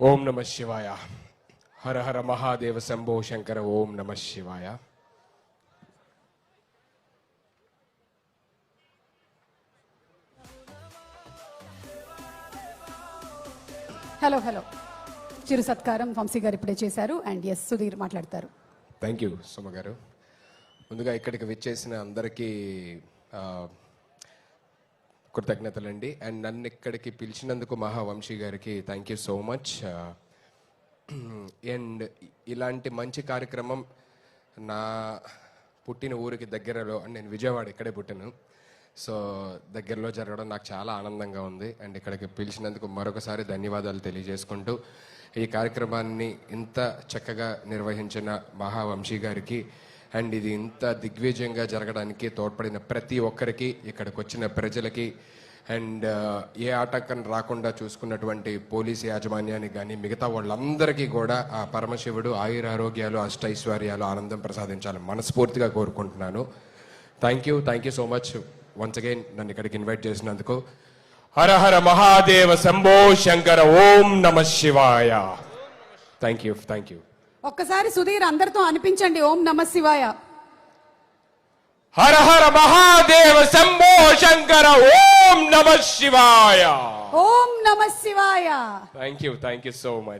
ఓం నమ శివాయ. హర హర మహాదేవ శంభో శంకర. ఓం నమ శివాయ. హలో హలో చిరు సత్కారం వంశీ గారు ఇప్పుడే చేశారు. అండ్ ఎస్ సుధీర్ మాట్లాడతారు. థ్యాంక్ యూ సుమ గారు. ముందుగా ఇక్కడికి విచ్చేసిన అందరికీ కృతజ్ఞతలండి. అండ్ నన్ను ఇక్కడికి పిలిచినందుకు మహావంశీ గారికి thank you so much. And ఇలాంటి మంచి కార్యక్రమం నా పుట్టిన ఊరికి దగ్గరలో, అండ్ నేను విజయవాడ ఇక్కడే పుట్టాను, సో దగ్గరలో జరగడం నాకు చాలా ఆనందంగా ఉంది. అండ్ ఇక్కడికి పిలిచినందుకు మరొకసారి ధన్యవాదాలు తెలియజేసుకుంటూ ఈ కార్యక్రమాన్ని ఇంత చక్కగా నిర్వహించిన మహావంశీ గారికి అండ్ ఇది ఇంత దిగ్విజయంగా జరగడానికి తోడ్పడిన ప్రతి ఒక్కరికి, ఇక్కడికి వచ్చిన ప్రజలకి, అండ్ ఏ ఆటంకం రాకుండా చూసుకున్నటువంటి పోలీసు యాజమాన్యానికి కానీ మిగతా వాళ్ళందరికీ కూడా ఆ పరమశివుడు ఆయురారోగ్యాలు అష్టైశ్వర్యాలు ఆనందం ప్రసాదించాలని మనస్ఫూర్తిగా కోరుకుంటున్నాను. Thank you so much once again నన్ను ఇక్కడికి ఇన్వైట్ చేసినందుకు. హర హర మహాదేవ శంభో శంకర. ఓం నమ శివాయ. Thank you. ఒక్కసారి సుధీర్ అందరితో అనిపించండి ఓం నమ శివాయ. హర హర మహాదేవ శంభో శంకర. ఓం నమ శివాయ. ఓం నమ శివాయ. Thank you so much.